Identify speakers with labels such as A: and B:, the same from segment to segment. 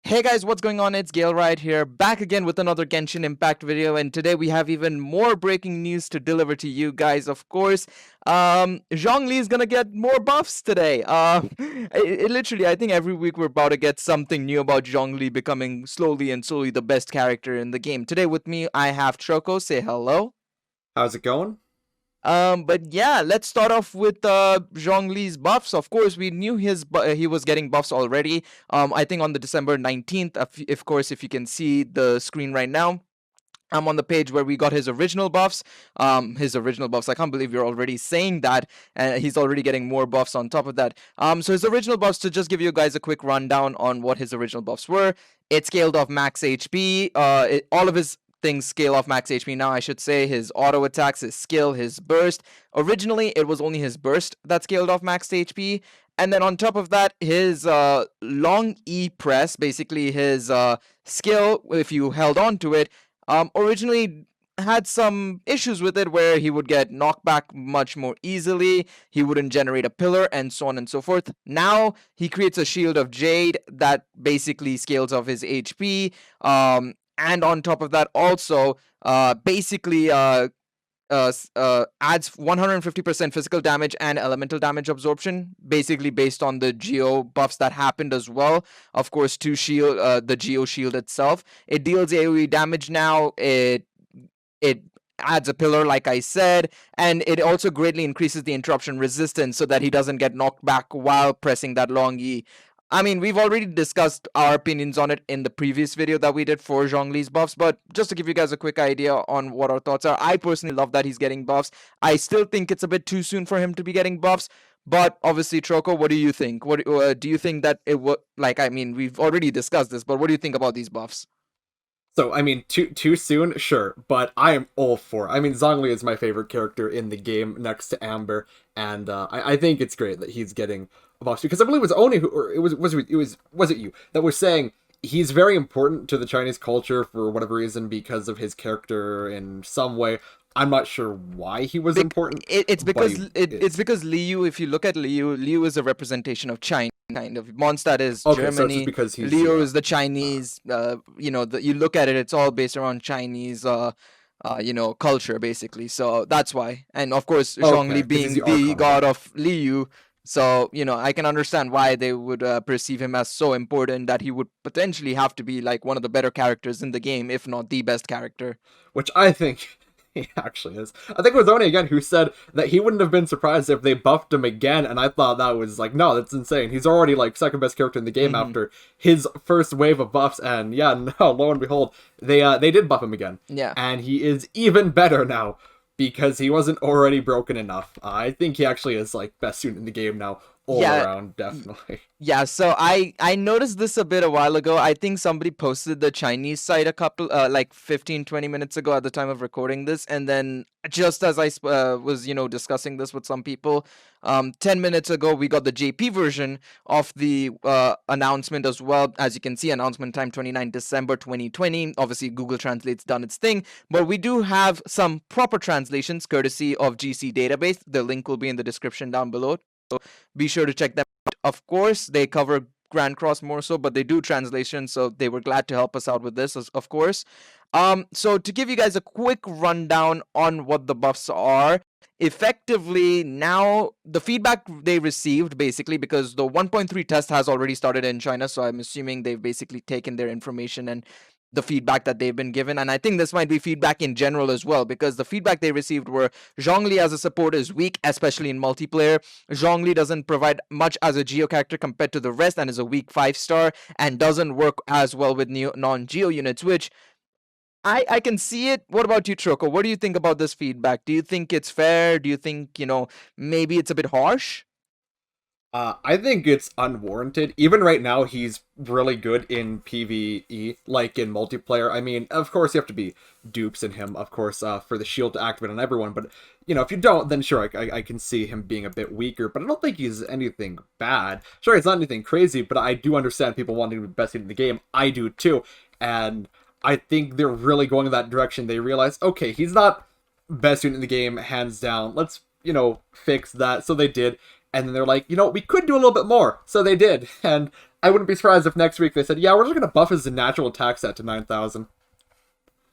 A: Hey guys, what's going on? It's Gale right here, back again with another Genshin Impact video, and today we have even more breaking news to deliver to you guys. Of course, Zhongli is gonna get more buffs today. Literally, I think every week we're about to get something new about Zhongli becoming slowly and slowly the best character in the game. Today with me, I have Choco. Say hello.
B: How's it going?
A: But yeah, let's start off with Zhongli's buffs. Of course, we knew he was getting buffs already. I think on the December 19th, of course, if you can see the screen right now. I'm on the page where we got his original buffs. His original buffs. I can't believe you're already saying that. He's already getting more buffs on top of that. So his original buffs, to just give you guys a quick rundown on what his original buffs were. It scaled off max HP. All of his things scale off max HP now, I should say. His auto attacks, his skill, his burst. Originally, it was only his burst that scaled off max HP. And then on top of that, his long E press, basically his skill, if you held on to it, originally had some issues with it where he would get knocked back much more easily, he wouldn't generate a pillar, and so on and so forth. Now he creates a shield of jade that basically scales off his HP, and on top of that also basically adds 150% physical damage and elemental damage absorption, basically based on the geo buffs that happened as well. Of course, to shield the geo shield itself, it deals AoE damage now. It adds a pillar, like I said, and it also greatly increases the interruption resistance so that he doesn't get knocked back while pressing that long E. I mean, we've already discussed our opinions on it in the previous video that we did for Zhongli's buffs, but just to give you guys a quick idea on what our thoughts are, I personally love that he's getting buffs. I still think it's a bit too soon for him to be getting buffs, but obviously, Troco, what do you think? What do you think that it would like? I mean, we've already discussed this, but what do you think about these buffs?
B: So, I mean, too soon, sure, but I am all for. I mean, Zhongli is my favorite character in the game, next to Amber, and I think it's great that he's getting a buff because I believe it was Oni who, or was it you that was saying he's very important to the Chinese culture for whatever reason because of his character in some way. I'm not sure why he was important,
A: It's
B: but
A: because
B: he
A: it's
B: is.
A: because Liu. If you look at Liu, Liu is a representation of China, kind of. Mondstadt is
B: Okay, so it's just
A: Germany.
B: because he's
A: Liu
B: yeah.
A: is the
B: Uh,
A: Chinese. You look at it, it's all based around Chinese. Culture basically. So that's why. And of course,
B: okay,
A: Zhongli
B: because he's
A: being
B: the
A: the
B: Archon,
A: god
B: right?
A: of Liu. So I can understand why they would perceive him as so important that he would potentially have to be like one of the better characters in the game, if not the best character.
B: Which I think he actually is. I think it was Oni again who said that he wouldn't have been surprised if they buffed him again, and I thought that was like, no, that's insane. He's already like second best character in the game
A: Hmm.
B: after his first wave of buffs, and yeah, no, lo and behold, they did buff him again,
A: Yeah.
B: and he is even better now because he wasn't already broken enough. I think he actually is like best student in the game now, all
A: Yeah.
B: around, definitely.
A: Yeah, so I noticed this a bit a while ago. I think somebody posted the Chinese site a couple like 15-20 minutes ago at the time of recording this, and then just as I was discussing this with some people, 10 minutes ago we got the JP version of the announcement as well. As you can see, announcement time 29 December 2020. Obviously Google Translate's done its thing, but we do have some proper translations courtesy of GC database. The link will be in the description down below. Be sure to check them. Of course, they cover Grand Cross more so, but they do translation, so they were glad to help us out with this, of course. So to give you guys a quick rundown on what the buffs are, effectively now the feedback they received basically because the 1.3 test has already started in China, so I'm assuming they've basically taken their information and the feedback that they've been given, and I think this might be feedback in general as well, because the feedback they received were Zhongli as a support is weak, especially in multiplayer. Zhongli doesn't provide much as a geo character compared to the rest and is a weak 5-star and doesn't work as well with non-geo units, which I can see it. What about you, Troko? What do you think about this feedback? Do you think it's fair? Do you think, maybe it's a bit harsh?
B: I think it's unwarranted. Even right now, he's really good in PvE, like in multiplayer. I mean, of course, you have to be dupes in him, of course, for the shield to activate on everyone. But, if you don't, then sure, I can see him being a bit weaker. But I don't think he's anything bad. Sure, it's not anything crazy, but I do understand people wanting to be best in the game. I do too. And I think they're really going in that direction. They realize, okay, he's not best student in the game, hands down. Let's, fix that. So they did. And then they're like, we could do a little bit more. So they did. And I wouldn't be surprised if next week they said, yeah, we're just gonna buff his natural attack set to 9,000.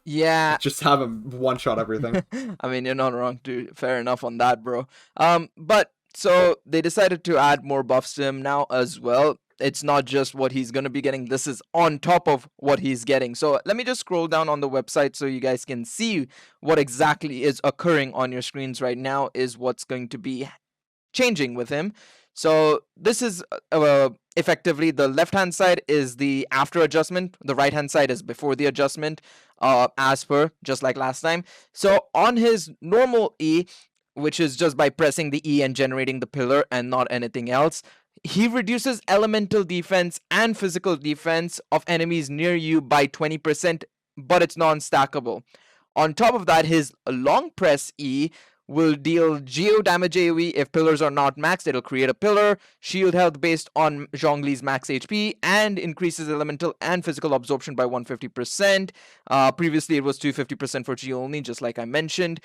A: Yeah,
B: Just have him one shot everything.
A: I mean, you're not wrong too. Fair enough on that, bro. But so they decided to add more buffs to him now as well. It's not just what he's gonna be getting. This is on top of what he's getting. So let me just scroll down on the website so you guys can see what exactly is occurring on your screens right now. Is what's going to be changing with him. So this is effectively the left hand side is the after adjustment, the right hand side is before the adjustment, as per just like last time. So on his normal E, which is just by pressing the E and generating the pillar and not anything else, he reduces elemental defense and physical defense of enemies near you by 20%, but it's non-stackable. On top of that, his long press E will deal geo damage AoE if pillars are not maxed. It'll create a pillar, shield health based on Zhongli's max HP, and increases elemental and physical absorption by 150%. Previously, it was 250% for geo only, just like I mentioned.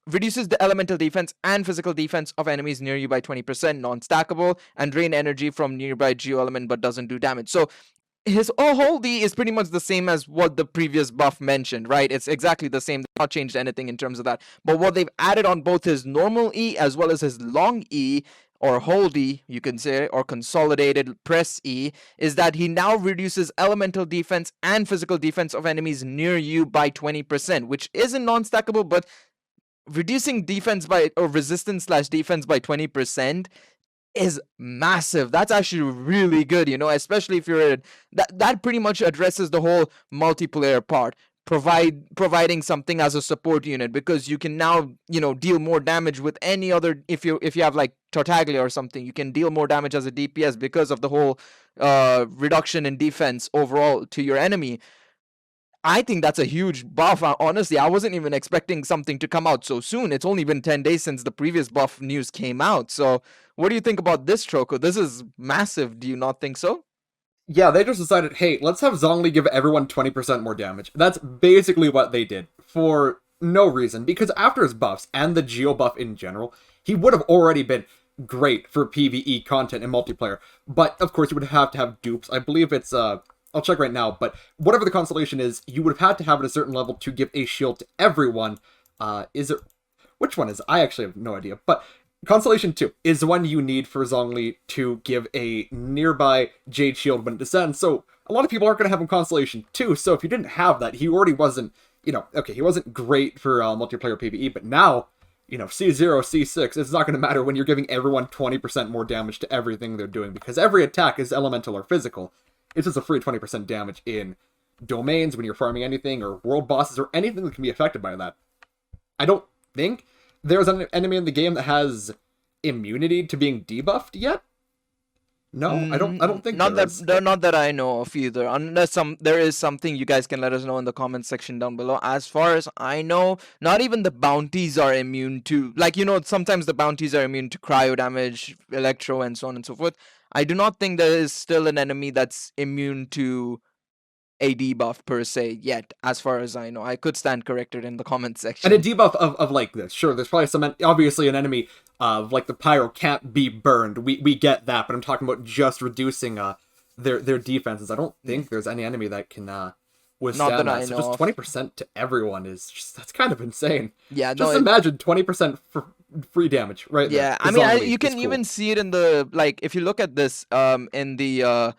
A: Reduces the elemental defense and physical defense of enemies near you by 20%, non-stackable, and drain energy from nearby geo element but doesn't do damage. So his whole D is pretty much the same as what the previous buff mentioned, right? It's exactly the same. They've not changed anything in terms of that. But what they've added on both his normal E as well as his long E, or hold E, you can say, or consolidated press E, is that he now reduces elemental defense and physical defense of enemies near you by 20%, which isn't non-stackable, but reducing defense by, or resistance slash defense by 20% is massive. That's actually really good, especially if you're that pretty much addresses the whole multiplayer part. Providing something as a support unit, because you can now, deal more damage with any other, if you have like Tartaglia or something, you can deal more damage as a DPS because of the whole reduction in defense overall to your enemy. I think that's a huge buff. Honestly, I wasn't even expecting something to come out so soon. It's only been 10 days since the previous buff news came out. So, what do you think about this, Choco? This is massive. Do you not think so?
B: Yeah, they just decided, hey, let's have Zhongli give everyone 20% more damage. That's basically what they did, for no reason, because after his buffs, and the Geo buff in general, he would have already been great for PvE content and multiplayer. But, of course, you would have to have dupes. I believe it's, I'll check right now, but whatever the constellation is, you would have had to have it at a certain level to give a shield to everyone. Is it... Which one is it? I actually have no idea, but Constellation 2 is the one you need for Zhongli to give a nearby Jade Shield when it descends, so a lot of people aren't going to have him Constellation 2, so if you didn't have that, he already wasn't, okay, he wasn't great for multiplayer PvE, but now, C0, C6, it's not going to matter when you're giving everyone 20% more damage to everything they're doing, because every attack is elemental or physical. It's just a free 20% damage in domains when you're farming anything, or world bosses, or anything that can be affected by that. I don't think there's an enemy in the game that has immunity to being debuffed yet. No, I don't think
A: not
B: there
A: that
B: is.
A: not that I know of either. Unless there is something, you guys can let us know in the comment section down below. As far as I know, not even the bounties are immune to, like, sometimes the bounties are immune to cryo damage, electro, and so on and so forth. I do not think there is still an enemy that's immune to a debuff per se yet, as far as I know. I could stand corrected in the comment
B: And a
A: section.
B: debuff of like this, sure, there's probably some, obviously an enemy of like the pyro can't be burned. We get that, but I'm talking about just reducing their defenses. I don't think there's any enemy that can
A: Not that
B: withstand that.
A: I
B: So
A: know
B: just
A: of.
B: 20% to everyone is just, that's kind of insane.
A: Yeah, no,
B: Just imagine 20% for free damage right there.
A: yeah.
B: To
A: I mean,
B: Zhongli.
A: you
B: It's
A: can
B: cool.
A: even see it in the, like, if you look at this in the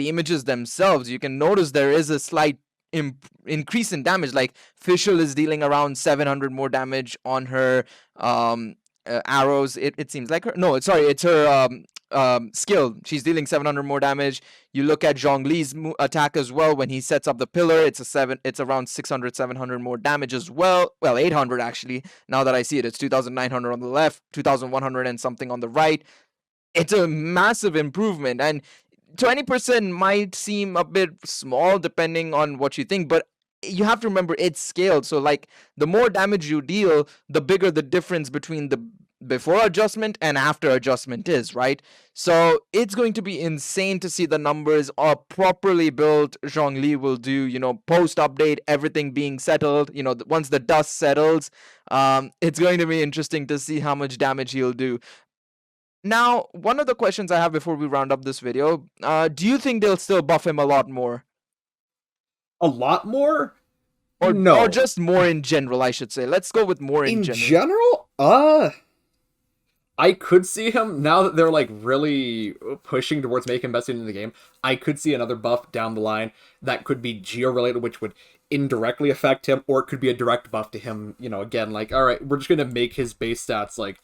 A: images themselves, you can notice there is a slight increase in damage. Like, Fischl is dealing around 700 more damage on her arrows. It seems like her. No, sorry, it's her skill. She's dealing 700 more damage. You look at Zhongli's attack as well. When he sets up the pillar, it's around 600, 700 more damage as well. Well, 800 actually. Now that I see it, it's 2,900 on the left, 2,100 and something on the right. It's a massive improvement, and 20% might seem a bit small depending on what you think, but you have to remember it's scaled. So, like, the more damage you deal, the bigger the difference between the before adjustment and after adjustment is, right? So it's going to be insane to see the numbers. A properly built Zhongli will do, post update, everything being settled, once the dust settles. It's going to be interesting to see how much damage he'll do. Now, one of the questions I have before we round up this video, do you think they'll still buff him a lot more?
B: A lot more?
A: Or
B: No.
A: just more in general, I should say. Let's go with more in
B: In
A: general.
B: general, I could see him now that they're like really pushing towards making him best in the game. I could see another buff down the line that could be geo related, which would indirectly affect him, or it could be a direct buff to him. You know, again, like all right, we're just gonna make his base stats like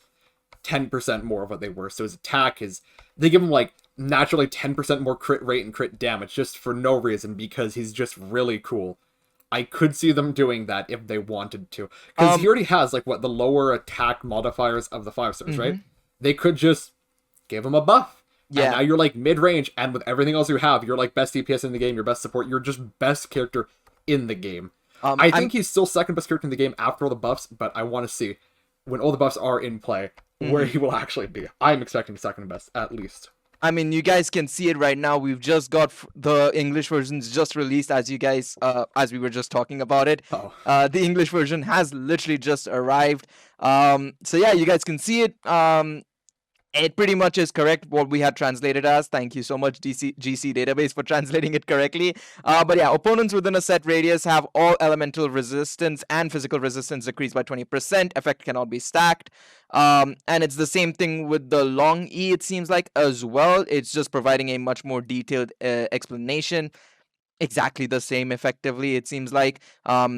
B: 10% more of what they were. So his attack is they give him like naturally 10% more crit rate and crit damage just for no reason because he's just really cool. I could see them doing that if they wanted to. Because he
A: Um,
B: already has, like, what, the lower attack modifiers of the 5 stars, right?
A: mhm.
B: They could just give him a buff. And
A: Yeah.
B: now you're, like, mid-range, and with everything else you have, you're, like, best DPS in the game, your best support, you're just best character in the game. I
A: I'm.
B: think he's still second best character in the game after all the buffs, but I want to see, when all the buffs are in play, where
A: Mhm.
B: he will actually be. I'm expecting second best, at least.
A: I mean, you guys can see it right now. We've just got the English versions just released, as you guys, as we were just talking about it.
B: Oh.
A: The English version has literally just arrived. So yeah, you guys can see it. It pretty much is correct what we had translated as. Thank you so much, GC database, for translating it correctly. But yeah, opponents within a set radius have all elemental resistance and physical resistance decreased by 20%. Effect cannot be stacked. And it's the same thing with the long E, it seems like, as well. It's just providing a much more detailed explanation. Exactly the same effectively, it seems like,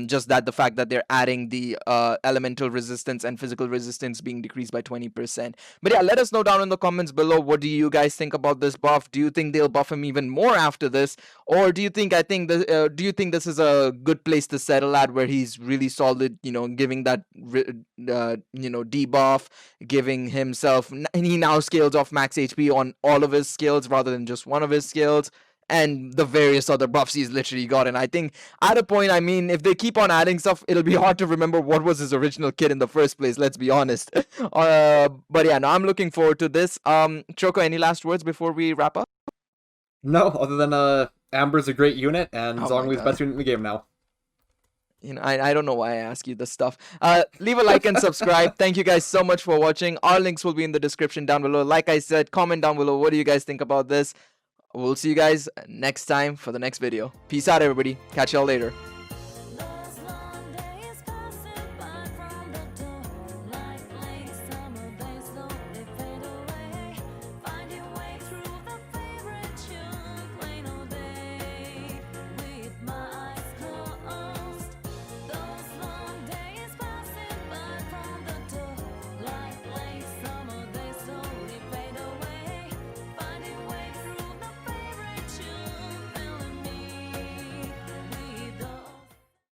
A: just that the fact that they're adding the elemental resistance and physical resistance being decreased by 20%. But yeah, let us know down in the comments below, what do you guys think about this buff? Do you think they'll buff him even more after this, or do you think do you think this is a good place to settle at, where he's really solid, you know, giving that you know, debuff, giving himself, he now scales off max HP on all of his skills rather than just one of his skills, and the various other buffs he's literally gotten. I think at a point, I mean, if they keep on adding stuff, it'll be hard to remember what was his original kit in the first place, let's be honest. But yeah, no, I'm looking forward to this. Choco, any last words before we wrap up?
B: No, other than, Amber's a great unit, and
A: Oh my
B: Zhongli's
A: god.
B: best unit in the game now.
A: You know, I don't know why I ask you this stuff. Leave a like and subscribe. Thank you guys so much for watching. Our links will be in the description down below. Like I said, comment down below, what do you guys think about this? We'll see you guys next time for the next video. Peace out, everybody. Catch y'all later.